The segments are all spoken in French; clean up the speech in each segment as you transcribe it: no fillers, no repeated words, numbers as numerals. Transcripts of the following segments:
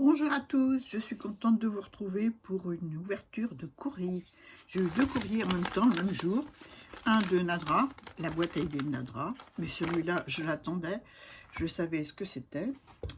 Bonjour à tous, je suis contente de vous retrouver pour une ouverture de courrier. J'ai eu deux courriers en même temps, le même jour. Un de Nadra, la boîte à idées de Nadra, mais celui-là, je l'attendais, je savais ce que c'était.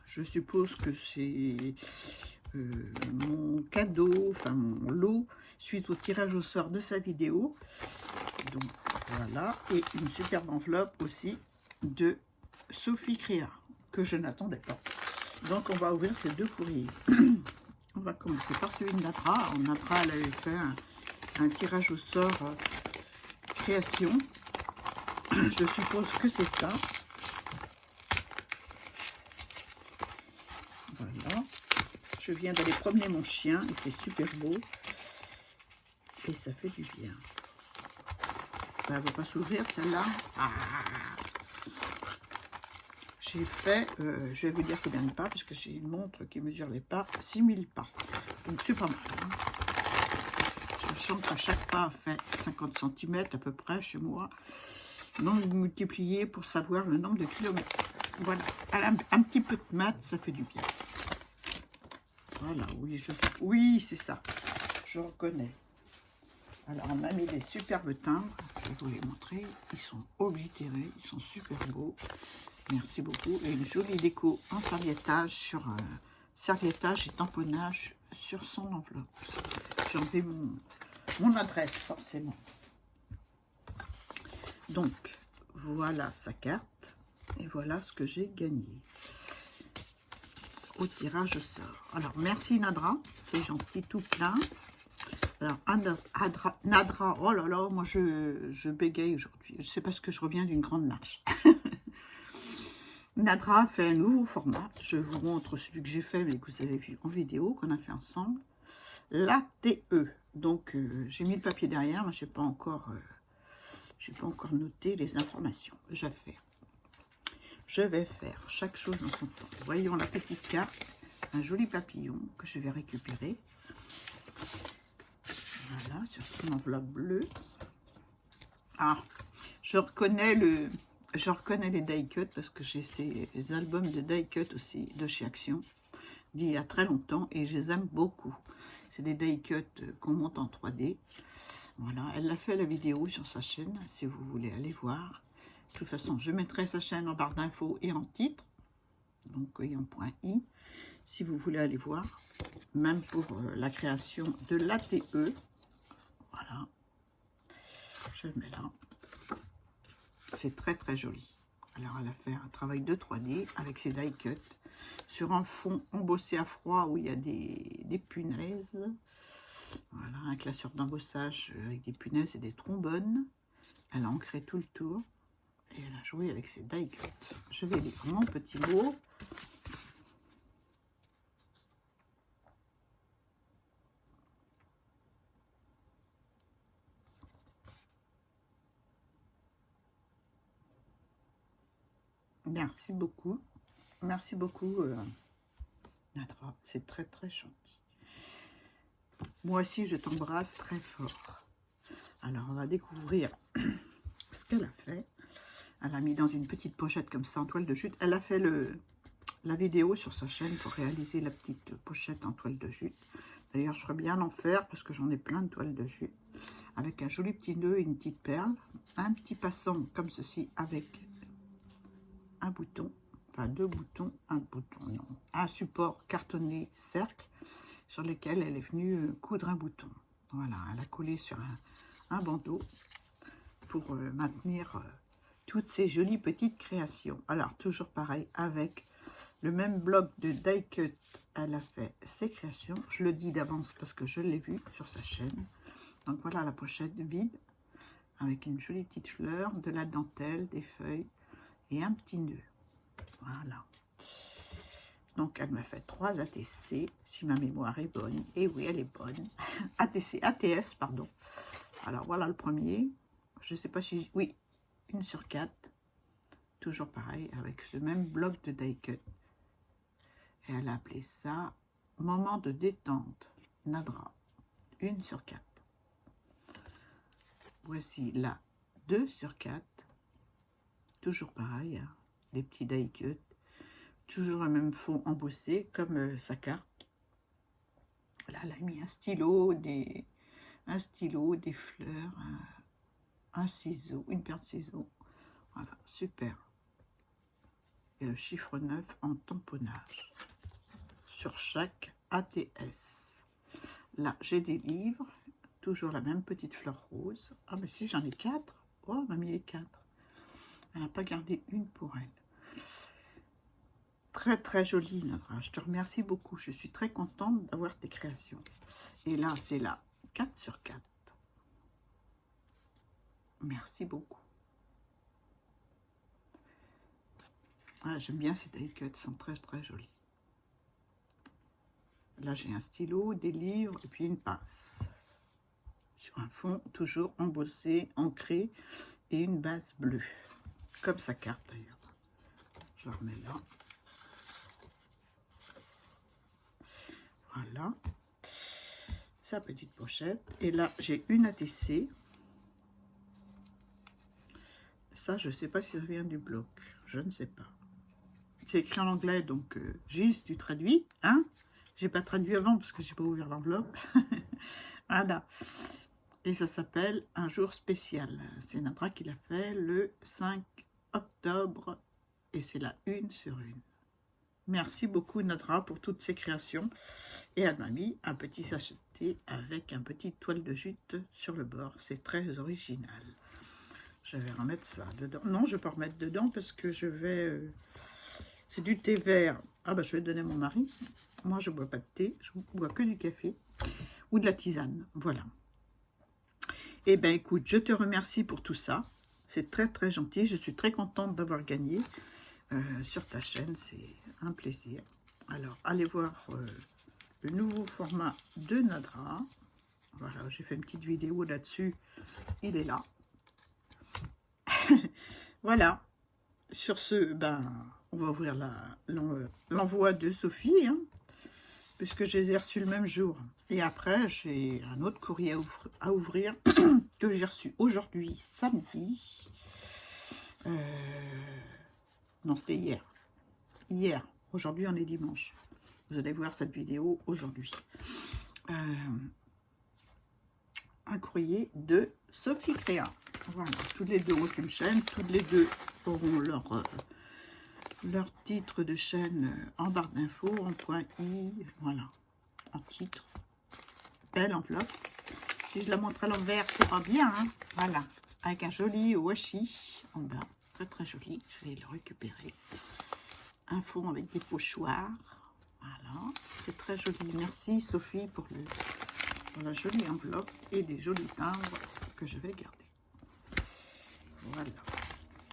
Je suppose que c'est mon cadeau, enfin mon lot, suite au tirage au sort de sa vidéo. Donc voilà, et une superbe enveloppe aussi de Sophie Créa, que je n'attendais pas. Donc on va ouvrir ces deux courriers. On va commencer par celui de Nadra. Nadra, elle avait fait un tirage au sort création. Je suppose que c'est ça. Voilà. Je viens d'aller promener mon chien. Il fait super beau. Et ça fait du bien. Elle ne va pas s'ouvrir celle-là. J'ai fait, je vais vous dire combien de pas, parce que j'ai une montre qui mesure les pas, 6000 pas. Donc c'est pas mal. Hein. Je sens que chaque pas fait 50 cm à peu près chez moi. Donc vous multipliez pour savoir le nombre de kilomètres. Voilà, un petit peu de maths, ça fait du bien. Voilà, oui, c'est ça. Je reconnais. Alors on m'a mis des superbes timbres. Je vais vous les montrer. Ils sont oblitérés, ils sont super beaux. Merci beaucoup. Et une jolie déco en serviettage serviettage et tamponnage sur son enveloppe. J'ai enlevé mon adresse forcément. Donc voilà sa carte et voilà ce que j'ai gagné au tirage au sort. Alors merci Nadra, c'est gentil, tout plein. Alors Nadra, oh là là, moi je bégaye aujourd'hui. Je sais parce que je reviens d'une grande marche. Nadra fait un nouveau format. Je vous montre celui que j'ai fait, mais que vous avez vu en vidéo, qu'on a fait ensemble. L'ATE. Donc, j'ai mis le papier derrière, mais je n'ai pas encore noté les informations. Je vais faire chaque chose en son temps. Voyons la petite carte. Un joli papillon que je vais récupérer. Voilà, sur son enveloppe bleue. Ah, je reconnais les die cut parce que j'ai ces albums de die cut aussi de chez Action d'il y a très longtemps et je les aime beaucoup. C'est des die cut qu'on monte en 3D. Voilà, elle a fait la vidéo sur sa chaîne si vous voulez aller voir. De toute façon, je mettrai sa chaîne en barre d'infos et en titre, donc et en point i, si vous voulez aller voir, même pour la création de l'ATE. Voilà, je le mets là. C'est très très joli. Alors elle a fait un travail de 3D avec ses die cut sur un fond embossé à froid où il y a des punaises. Voilà, un classeur d'embossage avec des punaises et des trombones. Elle a ancré tout le tour et elle a joué avec ses die cut. Je vais lire mon petit mot. Merci beaucoup. Merci beaucoup, Nadra. C'est très, très gentil. Moi aussi, je t'embrasse très fort. Alors, on va découvrir ce qu'elle a fait. Elle a mis dans une petite pochette comme ça en toile de jute. Elle a fait la vidéo sur sa chaîne pour réaliser la petite pochette en toile de jute. D'ailleurs, je ferais bien en faire parce que j'en ai plein de toiles de jute. Avec un joli petit nœud et une petite perle. Un petit passant comme ceci avec un bouton. Enfin, deux boutons, non. Un support cartonné cercle sur lequel elle est venue coudre un bouton. Voilà, elle a collé sur un bandeau pour maintenir toutes ces jolies petites créations. Alors, toujours pareil, avec le même bloc de die cut, elle a fait ses créations. Je le dis d'avance parce que je l'ai vu sur sa chaîne. Donc voilà la pochette vide, avec une jolie petite fleur, de la dentelle, des feuilles et un petit nœud. Voilà. Donc, elle m'a fait 3 ATC, si ma mémoire est bonne. Et oui, elle est bonne. ATS, pardon. Alors, voilà le premier. Je ne sais pas si... Oui, 1 sur 4. Toujours pareil, avec ce même bloc de die cut. Et elle a appelé ça « Moment de détente, Nadra ». 1 sur 4. Voici la 2 sur 4. Toujours pareil, hein, les petits die cut. Toujours le même fond embossé, comme sa carte. elle a mis un stylo, des fleurs, un ciseau, une paire de ciseaux. Voilà, super. Et le chiffre 9 en tamponnage sur chaque ATS. Là, j'ai des livres, toujours la même petite fleur rose. Ah, mais si, j'en ai 4. Oh, elle m'a mis les 4. Elle n'a pas gardé une pour elle. Très, très jolie, Nadra. Je te remercie beaucoup. Je suis très contente d'avoir tes créations. Et là, c'est là, 4 sur 4. Merci beaucoup. Ah, j'aime bien ces die cuts, elles sont très, très jolies. Là, j'ai un stylo, des livres et puis une pince. Sur un fond toujours embossé, ancré et une base bleue. Comme sa carte d'ailleurs. Je la remets là. Voilà. Sa petite pochette. Et là, j'ai une ATC. Ça, je ne sais pas si ça vient du bloc. Je ne sais pas. C'est écrit en anglais, donc Gilles, tu traduis, hein? J'ai pas traduit avant parce que j'ai pas ouvert l'enveloppe. Voilà. Et ça s'appelle Un jour spécial. C'est Nadra qui l'a fait le 5 octobre. Et c'est la 1 sur 1. Merci beaucoup Nadra pour toutes ces créations. Et elle m'a mis un petit sachet avec un petit toile de jute sur le bord. C'est très original. Je vais remettre ça dedans. Non, je ne vais pas remettre dedans parce que je vais... c'est du thé vert. Ah bah je vais le donner à mon mari. Moi je ne bois pas de thé, je bois que du café ou de la tisane. Voilà. Eh bien écoute, je te remercie pour tout ça. C'est très très gentil. Je suis très contente d'avoir gagné sur ta chaîne. C'est un plaisir. Alors allez voir le nouveau format de Nadra. Voilà, j'ai fait une petite vidéo là-dessus. Il est là. Voilà. Sur ce, ben, on va ouvrir l'envoi de Sophie, hein, puisque je les ai reçus le même jour. Et après, j'ai un autre courrier à ouvrir que j'ai reçu aujourd'hui, samedi. Non, c'était hier. Hier. Aujourd'hui, on est dimanche. Vous allez voir cette vidéo aujourd'hui. Un courrier de Sophie Créa. Voilà, toutes les deux ont une chaîne, toutes les deux auront leur titre de chaîne en barre d'infos, en point I, voilà, en titre. Belle enveloppe. Si je la montre à l'envers, c'est pas bien, hein. Voilà, avec un joli washi en bas, très très joli. Je vais le récupérer. Un fond avec des pochoirs, voilà, c'est très joli. Merci Sophie pour la jolie enveloppe et des jolis timbres que je vais garder. Voilà.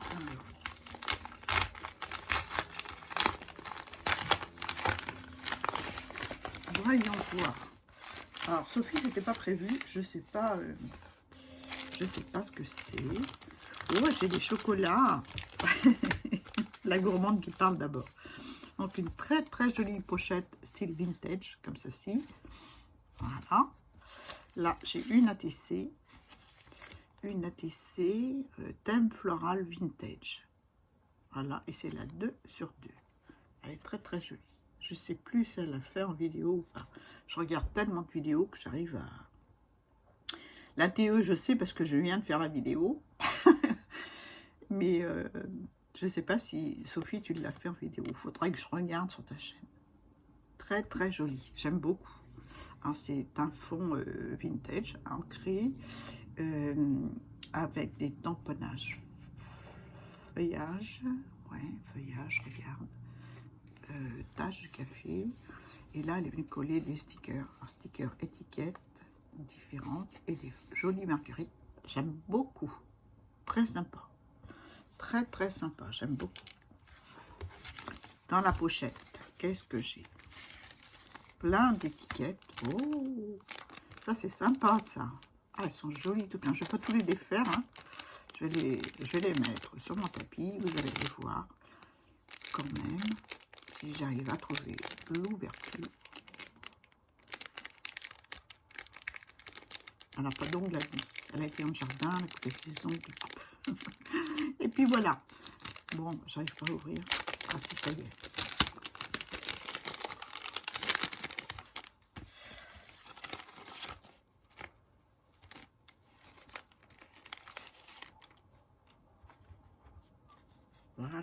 Alors. Voyons voir. Alors Sophie, c'était pas prévu. Je sais pas ce que c'est. Oh, j'ai des chocolats. La gourmande qui parle d'abord. Donc une très très jolie pochette style vintage comme ceci. Voilà. Là, j'ai une ATC. Une ATC thème floral vintage. Voilà, et c'est la 2 sur 2. Elle est très très jolie. Je ne sais plus si elle l'a fait en vidéo ou pas. Je regarde tellement de vidéos que j'arrive à... La TE, je sais parce que je viens de faire la vidéo. Mais je ne sais pas si, Sophie, tu l'as fait en vidéo. Il faudrait que je regarde sur ta chaîne. Très très jolie. J'aime beaucoup. C'est un fond vintage, ancré, avec des tamponnages. Feuillage, ouais, feuillage, regarde. Tache de café. Et là, elle est venue coller des stickers. Un sticker étiquette différentes et des jolies marguerites. J'aime beaucoup. Très sympa. Très très sympa. J'aime beaucoup. Dans la pochette, qu'est-ce que j'ai? Plein d'étiquettes. Oh, ça c'est sympa ça. Ah, elles sont jolies tout bien. Je ne vais pas tous les défaire. Hein. Je vais les mettre sur mon tapis. Vous allez les voir quand même. Si j'arrive à trouver l'ouverture. Elle n'a pas d'ongles à vie. Elle a été en jardin, elle a coupé ses ongles. Et puis voilà. Bon, j'arrive pas à ouvrir. Ah si, ça y est. Voilà.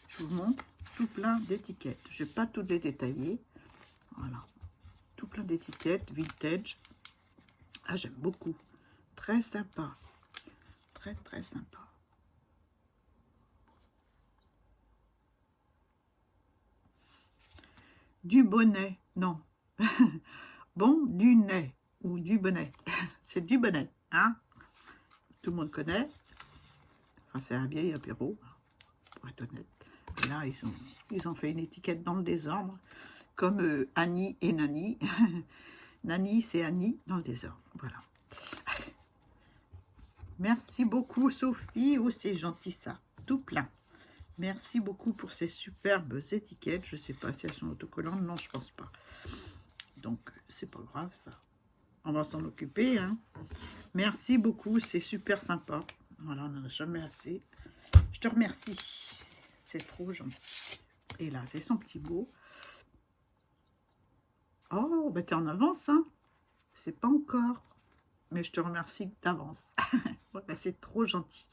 Je vous montre tout plein d'étiquettes. Je ne vais pas toutes les détailler. Voilà. Tout plein d'étiquettes, vintage. Ah, j'aime beaucoup. Très sympa. Très, très sympa. Du bonnet. Non. Bon, du nez. Ou du bonnet. C'est du bonnet. Hein? Tout le monde connaît. Enfin, c'est un vieil apéro, pour être honnête. Et là, ils ont fait une étiquette dans le désordre, comme Annie et Nani. Nani, c'est Annie dans le désordre. Voilà. Merci beaucoup, Sophie. Oh, c'est gentil, ça. Tout plein. Merci beaucoup pour ces superbes étiquettes. Je ne sais pas si elles sont autocollantes. Non, je pense pas. Donc, c'est pas grave, ça. On va s'en occuper, hein. Merci beaucoup. C'est super sympa. Voilà, on n'en a jamais assez. Je te remercie. C'est trop gentil. Et là, c'est son petit beau. Oh, bah t'es en avance, hein. C'est pas encore. Mais je te remercie d'avance. Voilà, c'est trop gentil.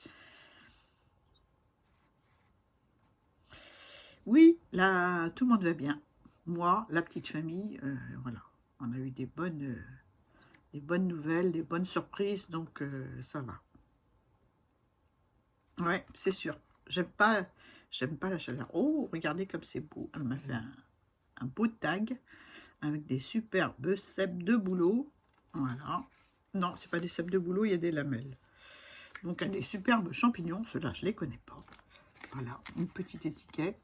Oui, là, tout le monde va bien. Moi, la petite famille, voilà. On a eu des bonnes nouvelles, des bonnes surprises, donc ça va. Ouais, c'est sûr. J'aime pas la chaleur. Oh, regardez comme c'est beau. Elle m'a fait un beau tag avec des superbes cèpes de bouleau. Voilà. Non, c'est pas des cèpes de bouleau, il y a des lamelles. Donc, elle a des superbes champignons. Ceux-là, je les connais pas. Voilà, une petite étiquette.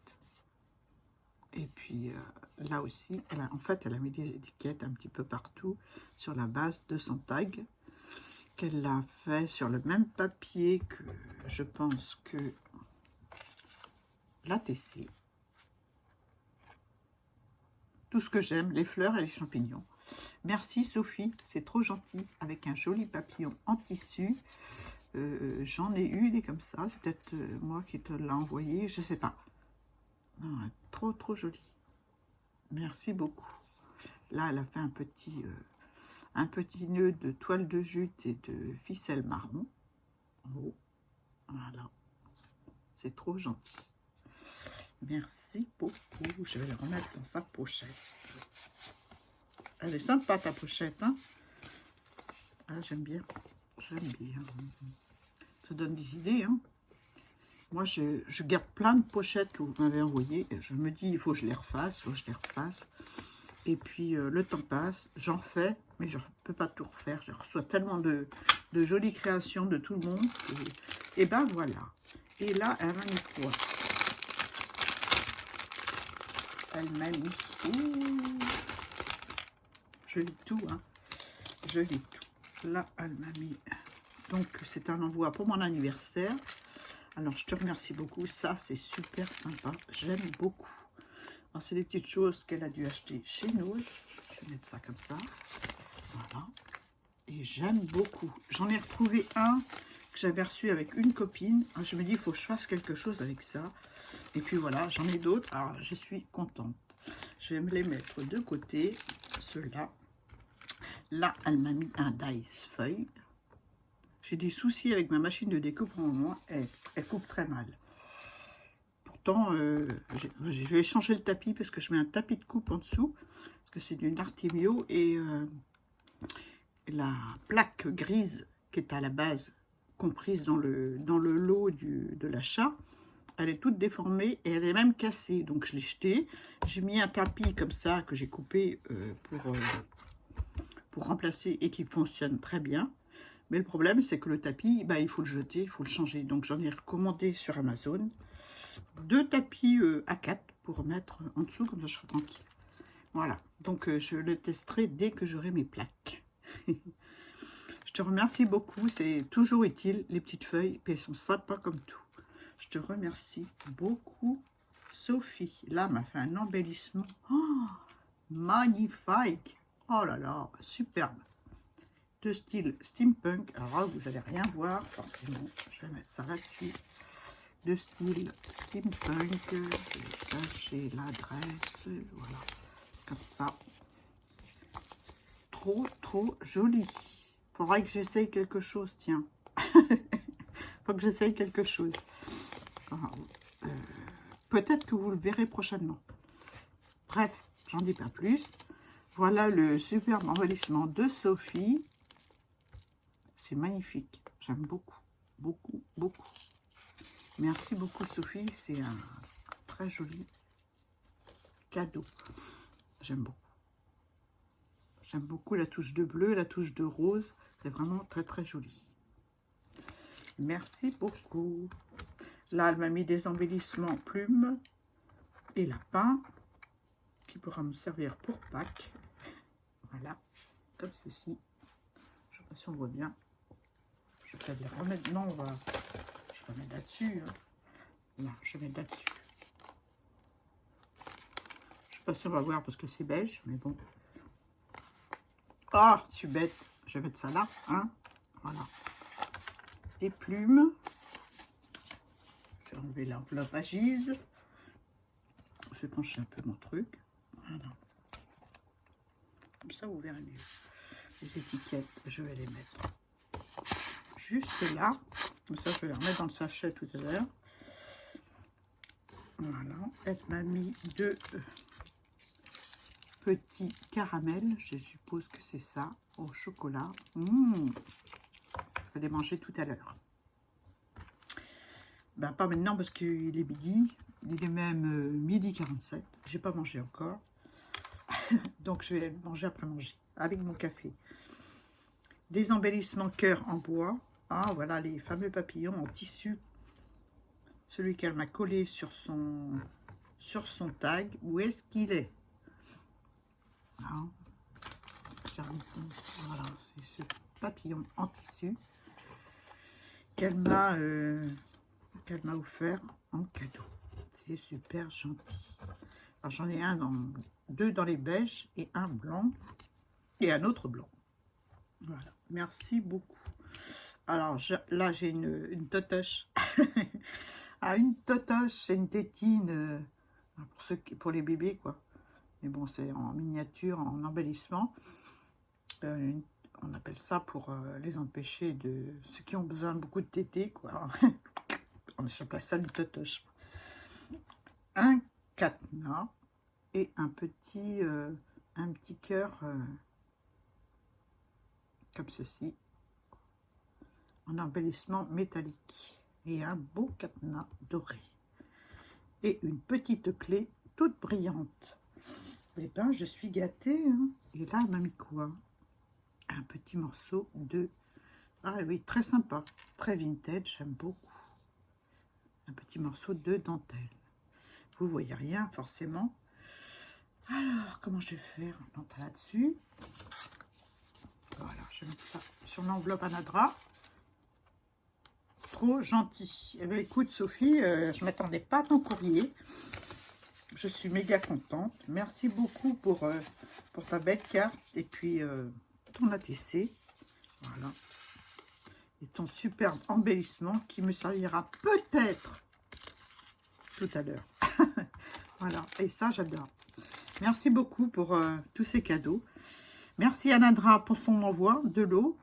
Et puis, là aussi, en fait, elle a mis des étiquettes un petit peu partout sur la base de son tag. Qu'elle a fait sur le même papier que je pense que la TC. Tout ce que j'aime, les fleurs et les champignons. Merci Sophie, c'est trop gentil, avec un joli papillon en tissu. J'en ai eu, il est comme ça, c'est peut-être moi qui te l'ai envoyé, je sais pas. Non, trop trop joli. Merci beaucoup. Là, elle a fait un petit nœud de toile de jute et de ficelle marron. Oh, voilà. C'est trop gentil. Merci beaucoup. Je vais le remettre dans sa pochette. Elle est sympa ta pochette, hein? Ah, j'aime bien. J'aime bien. Ça donne des idées, hein? Moi, je garde plein de pochettes que vous m'avez envoyées. Et je me dis, il faut que je les refasse, Et puis, le temps passe, j'en fais, mais je ne peux pas tout refaire. Je reçois tellement de jolies créations de tout le monde. Et ben voilà. Et là, elle m'a mis quoi? Elle m'a mis... Je lis tout, hein. Je lis tout. Là, elle m'a mis... Donc, c'est un envoi pour mon anniversaire. Alors, je te remercie beaucoup. Ça, c'est super sympa. J'aime beaucoup. Alors, c'est des petites choses qu'elle a dû acheter chez nous. Je vais mettre ça comme ça. Voilà. Et j'aime beaucoup. J'en ai retrouvé un que j'avais reçu avec une copine. Je me dis, il faut que je fasse quelque chose avec ça. Et puis voilà, j'en ai d'autres. Alors, je suis contente. Je vais me les mettre de côté. Ceux-là. Là, elle m'a mis un dice feuille. J'ai des soucis avec ma machine de découpe pour le moment. Elle coupe très mal. Pourtant, je vais changer le tapis parce que je mets un tapis de coupe en dessous. Parce que c'est d'une Artemio. Et la plaque grise qui est à la base comprise dans le lot de l'achat, elle est toute déformée et elle est même cassée. Donc, je l'ai jetée. J'ai mis un tapis comme ça que j'ai coupé pour remplacer et qui fonctionne très bien. Mais le problème, c'est que le tapis, bah, il faut le jeter, il faut le changer. Donc, j'en ai recommandé sur Amazon 2 tapis A4 pour mettre en dessous, comme ça je serai tranquille. Voilà, donc je le testerai dès que j'aurai mes plaques. Je te remercie beaucoup, c'est toujours utile, les petites feuilles, puis elles sont sympas comme tout. Je te remercie beaucoup, Sophie. Là, m'a fait un embellissement. Oh, magnifique! Oh là là, superbe! De style steampunk. Alors là, vous n'allez rien voir, forcément. Je vais mettre ça là-dessus. De style steampunk. Je vais cacher l'adresse. Voilà, comme ça. Trop, trop joli. Faudrait que j'essaye quelque chose, tiens. Faut que j'essaye quelque chose. Enfin, peut-être que vous le verrez prochainement. Bref, j'en dis pas plus. Voilà le superbe embellissement de Sophie. C'est magnifique. J'aime beaucoup, beaucoup, beaucoup. Merci beaucoup Sophie. C'est un très joli cadeau. J'aime beaucoup. J'aime beaucoup la touche de bleu, la touche de rose. C'est vraiment très, très joli. Merci beaucoup. Là, elle m'a mis des embellissements plumes et lapin qui pourra me servir pour Pâques. Voilà, comme ceci. Je ne sais pas si on voit bien. Je vais les remettre. Non, je vais mettre là-dessus. Hein. Non, je vais mettre là-dessus. Je ne sais pas si on va voir parce que c'est beige, mais bon. Ah, je suis bête. Je vais mettre ça là. Hein. Voilà. Des plumes. Je vais enlever l'enveloppe à gise. Je vais pencher un peu mon truc. Voilà. Comme ça, vous verrez mieux. Les étiquettes, je vais les mettre juste là. Comme ça, je vais les remettre dans le sachet tout à l'heure. Voilà. Elle m'a mis deux petits caramels. Je suppose que c'est ça, au chocolat. Je vais les manger tout à l'heure. Ben, pas maintenant parce qu'il est midi. Il est même midi 47. J'ai pas mangé encore. Donc, je vais manger après manger avec mon café. Des embellissements cœur en bois. Ah, voilà les fameux papillons en tissu. Celui qu'elle m'a collé sur son tag. Où est-ce qu'il est? Ah, voilà, c'est ce papillon en tissu qu'elle m'a offert en cadeau. C'est super gentil. Alors j'en ai deux dans les beiges et un blanc et un autre blanc. Voilà, merci beaucoup. Alors là j'ai une totoche. Ah, une totoche, c'est une tétine pour les bébés quoi. Mais bon, c'est en miniature, en embellissement. On appelle ça pour les empêcher de ceux qui ont besoin de beaucoup de tétés quoi. On appelle ça une totoche. Un cadenas et un petit cœur comme ceci en embellissement métallique et un beau cadenas doré et une petite clé toute brillante. Et ben je suis gâtée hein. Et là elle m'a mis quoi? Un petit morceau de, ah oui, très sympa, très vintage, j'aime beaucoup. Un petit morceau de dentelle. Vous voyez rien forcément. Alors, comment je vais faire? Donc là-dessus. Voilà, je vais mettre ça sur l'enveloppe Anadra. Trop gentil. Eh bien, écoute, Sophie, je ne m'attendais pas à ton courrier. Je suis méga contente. Merci beaucoup pour ta belle carte. Et puis, ton ATC. Voilà. Et ton superbe embellissement qui me servira peut-être tout à l'heure. Voilà, et ça j'adore. Merci beaucoup pour tous ces cadeaux. Merci à Nadra pour son envoi de l'eau.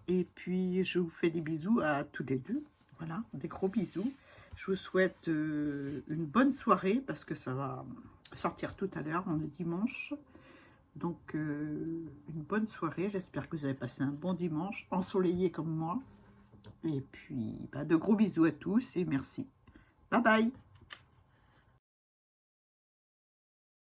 Et puis je vous fais des bisous à tous les deux. Voilà, des gros bisous. Je vous souhaite une bonne soirée parce que ça va sortir tout à l'heure, on est dimanche. Donc une bonne soirée. J'espère que vous avez passé un bon dimanche, ensoleillé comme moi. Et puis, bah, de gros bisous à tous et merci. Bye bye.